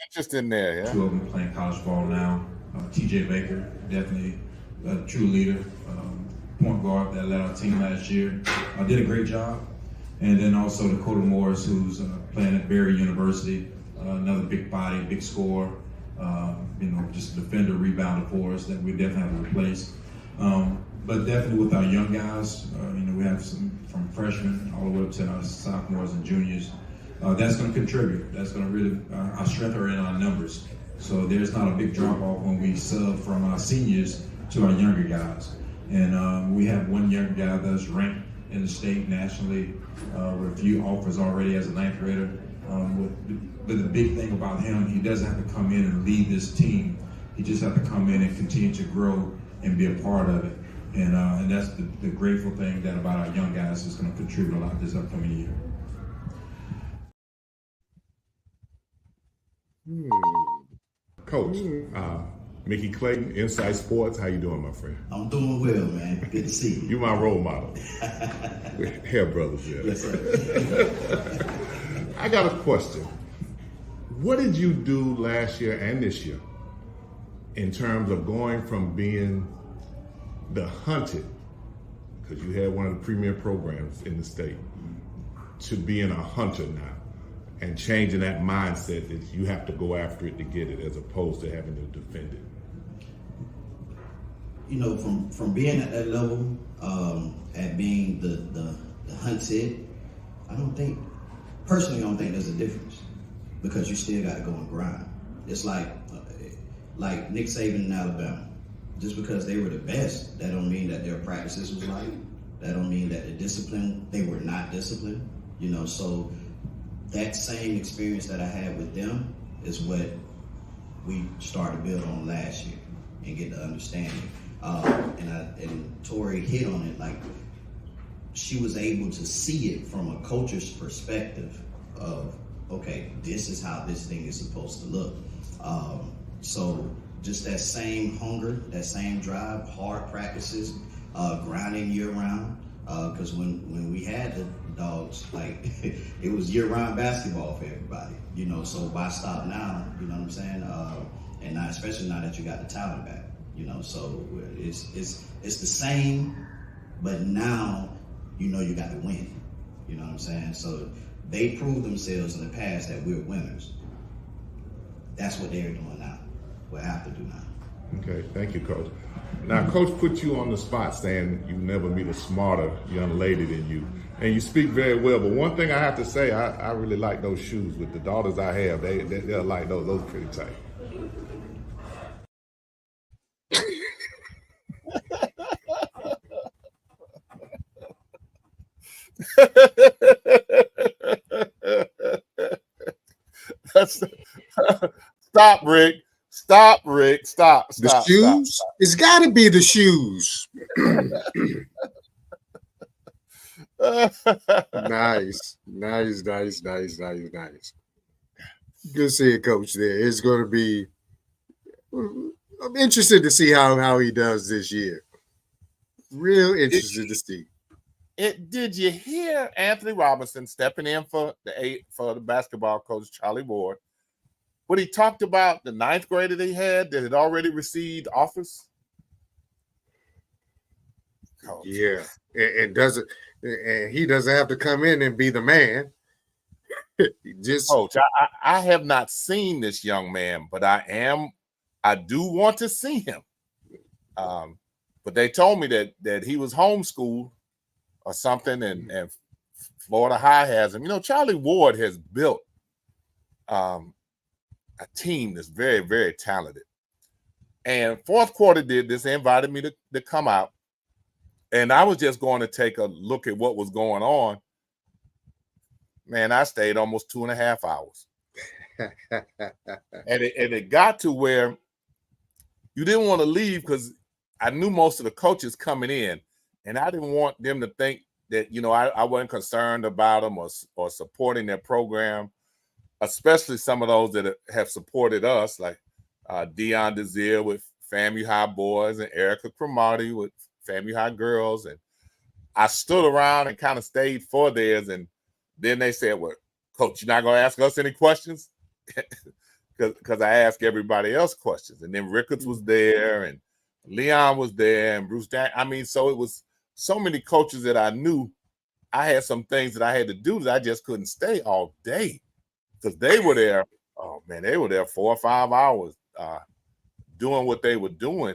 interest in there, yeah. Two of them playing college ball now. TJ Baker, definitely a true leader, point guard that led our team last year. Did a great job. And then also Dakota Morris, who's playing at Barry University, another big body, big scorer, just a defender, rebounder for us that we definitely have to replace. But definitely with our young guys, we have some from freshmen all the way up to our sophomores and juniors. That's going to contribute. That's going to really, our strength are in our numbers. So there's not a big drop off when we sub from our seniors to our younger guys. And we have one young guy that's ranked in the state nationally with a few offers already as a ninth grader. But the big thing about him, he doesn't have to come in and lead this team. He just has to come in and continue to grow and be a part of it. And that's the grateful thing that about our young guys is going to contribute a lot this upcoming year. Coach, Mickey Clayton, Inside Sports, how you doing, my friend? I'm doing well, man. Good to see you. You're my role model. We're hair brothers, yeah. Yes, sir. I got a question. What did you do last year and this year in terms of going from being the hunted, because you had one of the premier programs in the state, to being a hunter now and changing that mindset that you have to go after it to get it as opposed to having to defend it? From being at that level, at being the hunted, I don't think there's a difference, because you still got to go and grind. It's like Nick Saban in Alabama. Just because they were the best, that don't mean that their practices was light. That don't mean that they were not disciplined. So that same experience that I had with them is what we started to build on last year and get the understanding. And Tori hit on it, like she was able to see it from a coach's perspective of, okay, this is how this thing is supposed to look. So just that same hunger, that same drive, hard practices, grinding year round. Because when we had dogs. Like it was year-round basketball for everybody, you know. So why stop now? You know what I'm saying? And not, especially now that you got the talent back, you know. So it's the same, but now you know you got to win. You know what I'm saying? So they proved themselves in the past that we're winners. That's what they're doing now. We'll have to do now. Okay, thank you, Coach. Now, Coach put you on the spot saying you never meet a smarter young lady than you. And you speak very well, but one thing I have to say, I really like those shoes. With the daughters I have, they'll like those pretty tight. Stop, Rick. Stop, Rick. Stop. The shoes? It's got to be the shoes. Nice. Good seeing Coach there. It's going to be. I'm interested to see how he does this year. Real interested to see. Did you hear Anthony Robinson stepping in for the basketball coach Charlie Ward? When he talked about the ninth grader they had that had already received offers? Coach. Yeah, and he doesn't have to come in and be the man. Coach, I have not seen this young man, but I do want to see him. But they told me that he was homeschooled or something, and Florida High has him. You know, Charlie Ward has built a team that's very, very talented. And fourth quarter did this. They invited me to come out. And I was just going to take a look at what was going on. Man, I stayed almost 2.5 hours. and it got to where you didn't want to leave because I knew most of the coaches coming in. And I didn't want them to think that, you know, I wasn't concerned about them or supporting their program, especially some of those that have supported us, like Dion Desir with FAMU High Boys and Erica Cromartie with FAMU High Girls. And I stood around and kind of stayed for theirs. And then they said, well, Coach, you're not going to ask us any questions? Because I asked everybody else questions. And then Ricketts was there and Leon was there and Bruce Dan. I mean, so it was so many coaches that I knew. I had some things that I had to do that I just couldn't stay all day because they were there. Oh, man, they were there 4 or 5 hours doing what they were doing.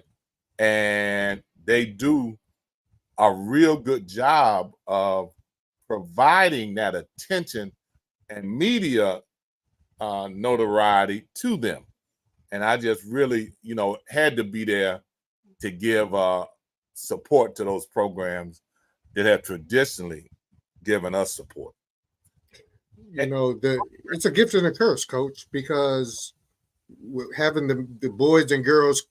And they do a real good job of providing that attention and media notoriety to them. And I just really, you know, had to be there to give support to those programs that have traditionally given us support. You know, it's a gift and a curse, Coach, because having the boys and girls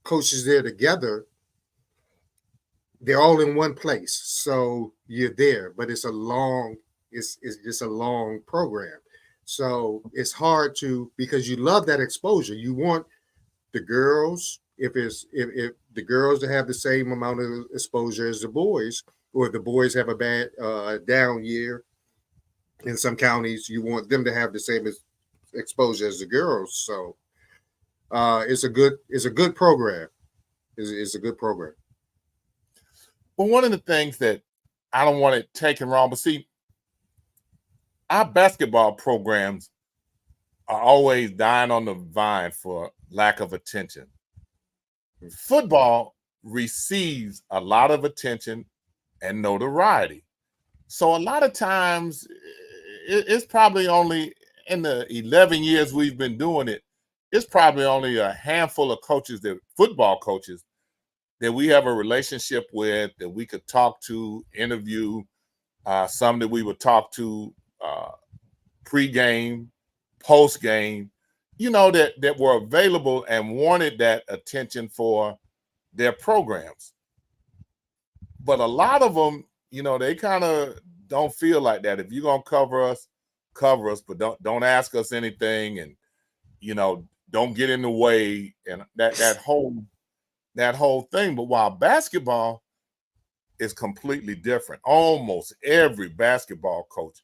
coaches there together, they're all in one place. So you're there, but it's just a long program. So it's hard because you love that exposure. You want the girls, if the girls to have the same amount of exposure as the boys, or the boys have a bad down year in some counties, you want them to have the same exposure as the girls. So it's a good program. It's a good program. But one of the things that I don't want it taken wrong, but see, our basketball programs are always dying on the vine for lack of attention. Football receives a lot of attention and notoriety. So a lot of times, it's probably only in the 11 years we've been doing it, it's probably only a handful of coaches, football coaches, that we have a relationship with, that we could talk to, interview, some that we would talk to pre-game, post-game, you know, that were available and wanted that attention for their programs. But a lot of them, you know, they kind of don't feel like that. If you're going to cover us, but don't ask us anything, and, you know, don't get in the way, and that whole thing. But while basketball is completely different. Almost every basketball coach,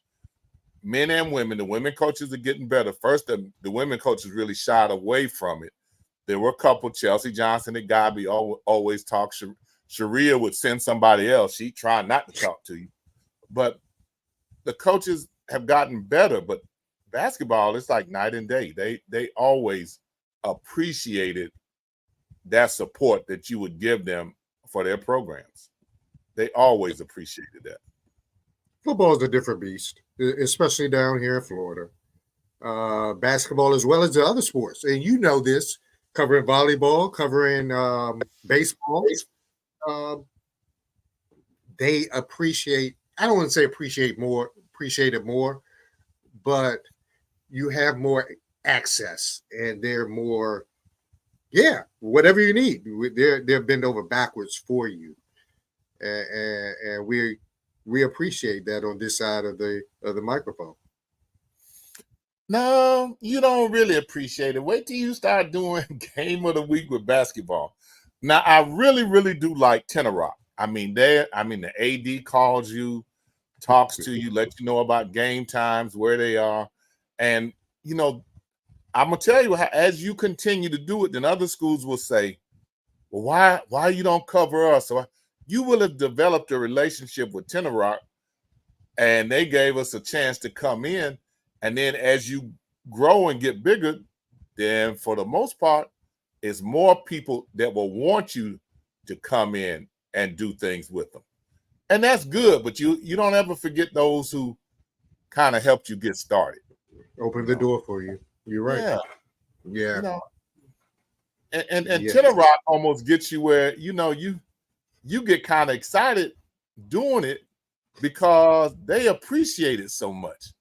men and women, the women coaches are getting better. First, the women coaches really shied away from it. There were a couple, Chelsea Johnson and Gabi always talk. Sharia would send somebody else. She tried not to talk to you. But the coaches have gotten better. But basketball, it's like night and day. They always appreciated that support that you would give them for their programs. They always appreciated that. Football is a different beast, especially down here in Florida. Basketball as well as the other sports. And you know this, covering volleyball, covering baseball. They appreciate, I don't want to say appreciate it more, but you have more access and they're more, whatever you need. They're bent over backwards for you. And we appreciate that on this side of the microphone. No, you don't really appreciate it. Wait till you start doing game of the week with basketball. Now, I really, really do like Tenor Rock. The AD calls you, talks to you, let you know about game times, where they are. And, I'm going to tell you, as you continue to do it, then other schools will say, well, why you don't cover us? So you will have developed a relationship with Tenor Rock, and they gave us a chance to come in. And then as you grow and get bigger, then for the most part, it's more people that will want you to come in and do things with them. And that's good, but you don't ever forget those who kind of helped you get started. Open the door for you. You're right. Yeah. And yes. Tenor Rock almost gets you where, you get kind of excited doing it because they appreciate it so much.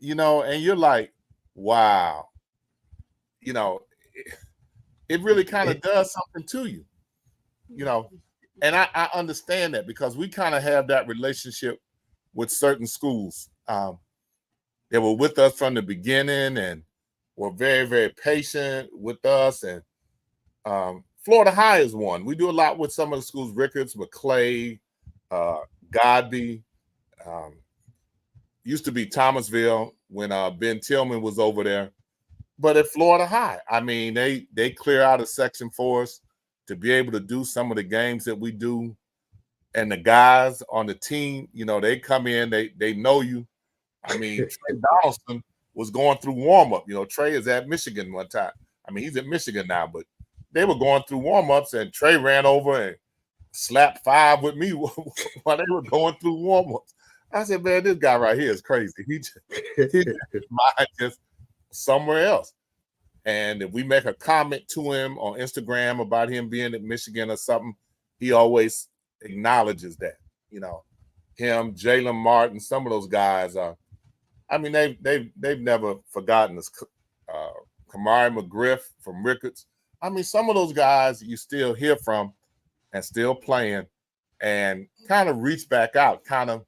And you're like, wow, it really kind of does something to you, and I understand that because we kind of have that relationship with certain schools that were with us from the beginning and were very, very patient with us. And Florida High is one. We do a lot with some of the schools, Rickards, McClay, Godby, used to be Thomasville when Ben Tillman was over there. But at Florida High, they clear out a section for us to be able to do some of the games that we do. And the guys on the team, they come in, they know you. Trey Donaldson was going through warm-up. Trey is at Michigan one time. He's at Michigan now, but they were going through warm-ups, and Trey ran over and slapped 5 with me while they were going through warm-ups. I said, man, this guy right here is crazy. His mind just somewhere else. And if we make a comment to him on Instagram about him being at Michigan or something, he always acknowledges that. Him, Jalen Martin, some of those guys are. They've never forgotten us. Kamari McGriff from Rickards. Some of those guys you still hear from and still playing and kind of reach back out, kind of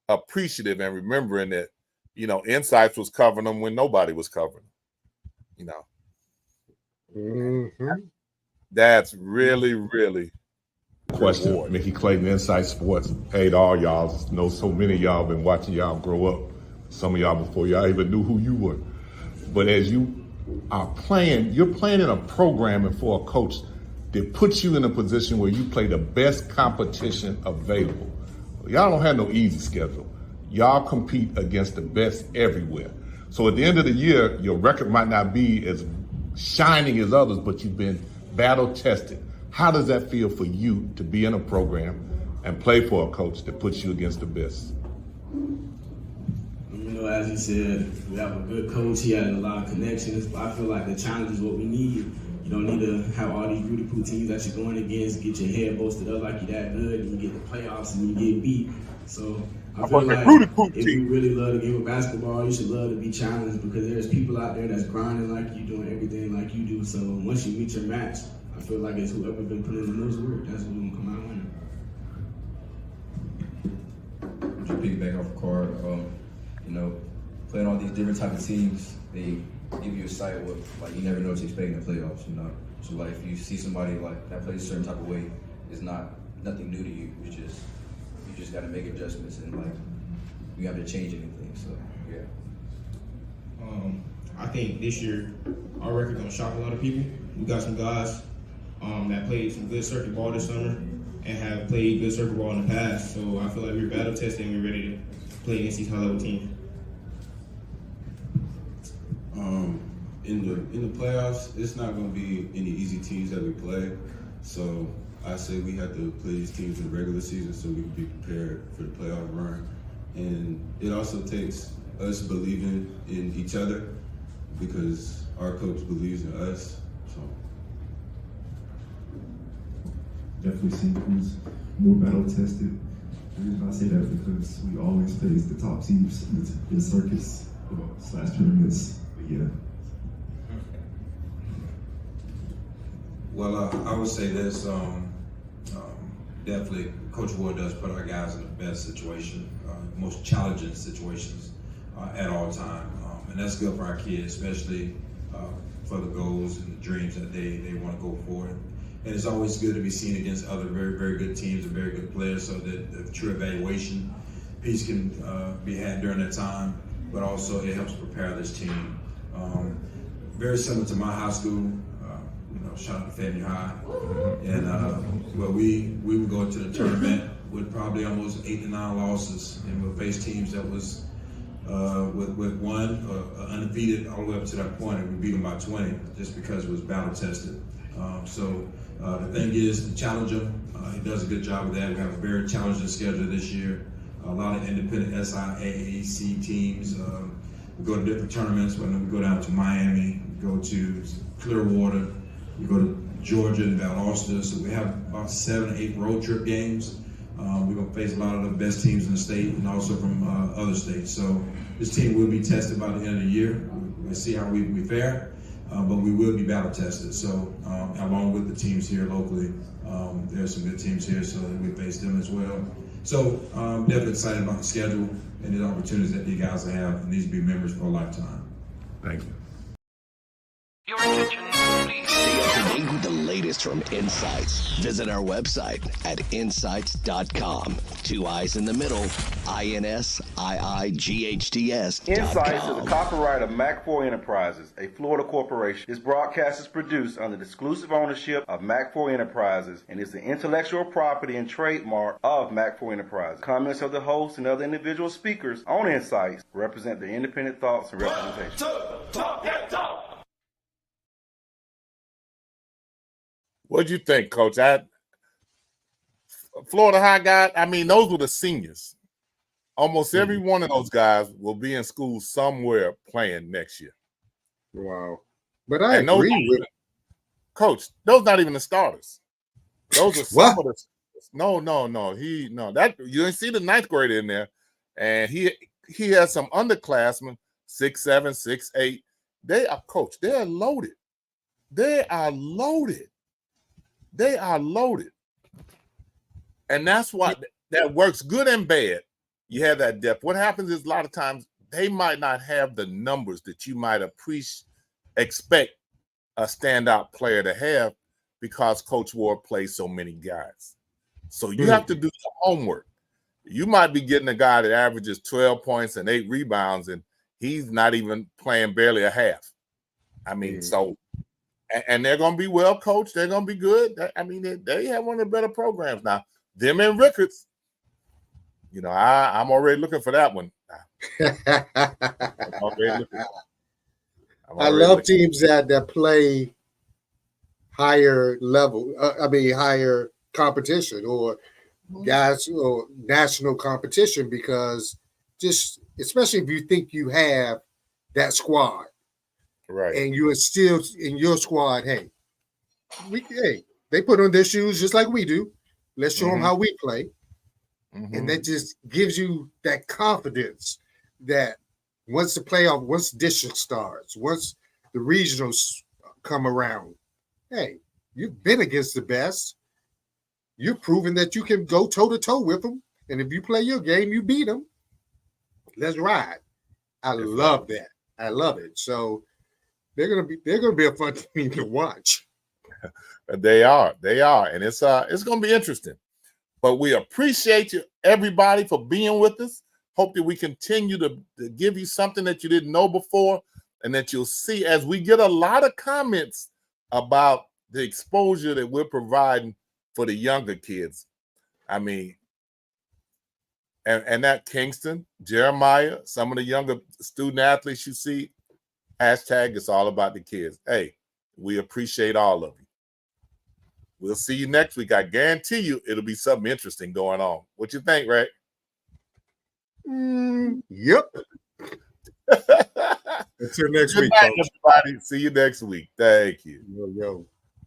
appreciative and remembering that, Insights was covering them when nobody was covering them, Mm-hmm. That's really, really question. rewarding. Mickey Clayton, Inside Sports. Hey, to all y'all, know so many of y'all been watching y'all grow up. Some of y'all before y'all even knew who you were. But as you are playing, you're playing in a program and for a coach that puts you in a position where you play the best competition available. Y'all don't have no easy schedule. Y'all compete against the best everywhere. So at the end of the year, your record might not be as shining as others, but you've been battle tested. How does that feel for you to be in a program and play for a coach that puts you against the best? As he said, we have a good coach. He has a lot of connections. But I feel like the challenge is what we need. You don't need to have all these really cool teams that you're going against, get your head boasted up like you're that good, and you get the playoffs and you get beat. So I feel like if you really love the game of basketball, you should love to be challenged because there's people out there that's grinding like you, doing everything like you do. So once you meet your match, I feel like it's whoever been putting in the most work, that's who's going to come out winning. To piggyback off the card, playing all these different type of teams, they give you a sight of what, you never know what to expect in the playoffs, So, if you see somebody that plays a certain type of way, it's not nothing new to you. You just got to make adjustments, and like you have to change anything. So yeah. I think this year our record gonna shock a lot of people. We got some guys that played some good circuit ball this summer and have played good circuit ball in the past. So I feel like we're battle tested and we're ready to play against these high-level teams. In the playoffs, it's not going to be any easy teams that we play. So I say we have to play these teams in the regular season so we can be prepared for the playoff run. And it also takes us believing in each other because our coach believes in us. So definitely seem who's more battle tested. The reason I say that because we always face the top teams in circuits / tournaments. But yeah. Well, I would say this, definitely Coach Ward does put our guys in the best situation, most challenging situations at all time. And that's good for our kids, especially for the goals and the dreams that they want to go for. And it's always good to be seen against other very, very good teams and very good players so that the true evaluation piece can be had during that time, but also it helps prepare this team. Very similar to my high school, shout out to FAMU High. And but we would go into the tournament with probably almost 8 to 9 losses, and we'll face teams that was with one undefeated all the way up to that point, and we beat them by 20 just because it was battle tested. So the thing is to challenge him. He does a good job with that. We have a very challenging schedule this year. A lot of independent SIAAC teams. We go to different tournaments. When we go down to Miami, we go to Clearwater, we go to Georgia and Valdosta. So we have about 7 or 8 road trip games. We're going to face a lot of the best teams in the state and also from other states. So this team will be tested by the end of the year. We'll see how we fare, but we will be battle tested. So along with the teams here locally, there are some good teams here, so we face them as well. So definitely excited about the schedule and the opportunities that these guys have, and these will be members for a lifetime. Thank you. Your attention, please. Stay up to date with the latest from Insights. Visit our website at insights.com. 2 I's in the middle, INSIIGHTS. Insights is a copyright of Mac4 Enterprises, a Florida corporation. This broadcast is produced under the exclusive ownership of Mac4 Enterprises and is the intellectual property and trademark of Mac4 Enterprises. Comments of the host and other individual speakers on Insights represent their independent thoughts and representation. What'd you think, Coach? Florida High guy, I mean, those were the seniors. Almost every one of those guys will be in school somewhere playing next year. Wow. But I agree with Coach, those not even the starters. Those are some of the no. That you didn't see the 9th grader in there. And he has some underclassmen, 6'7", 6'8". They are, Coach, they are loaded. They are loaded. They are loaded. And that's why that works good and bad. You have that depth. What happens is a lot of times they might not have the numbers that you might expect a standout player to have because Coach Ward plays so many guys. So you have to do the homework. You might be getting a guy that averages 12 points and 8 rebounds, and he's not even playing barely a half. I mean, so and they're going to be well coached. They're going to be good. I mean, they have one of the better programs now. Them and Rickards, you know, I'm already looking for that one. I love teams that play higher level. Higher competition or guys or national competition because just especially if you think you have that squad. Right. And you are still in your squad. Hey, they put on their shoes just like we do. Let's show them how we play. And that just gives you that confidence that once district starts, once the regionals come around, hey, you've been against the best. You're proving that you can go toe to toe with them. And if you play your game, you beat them. Let's ride. I love that. I love it. So they're gonna be a fun team to watch. They are, and it's gonna be interesting. But we appreciate you, everybody, for being with us. Hope that we continue to give you something that you didn't know before, and that you'll see as we get a lot of comments about the exposure that we're providing for the younger kids. I mean, and that Kingston, Jeremiah, some of the younger student athletes you see, hashtag it's all about the kids. Hey, we appreciate all of you. We'll see you next week. I guarantee you it'll be something interesting going on. What you think, Ray? Yep. Until next Good week, night, folks. everybody. See you next week. Thank you. Yo.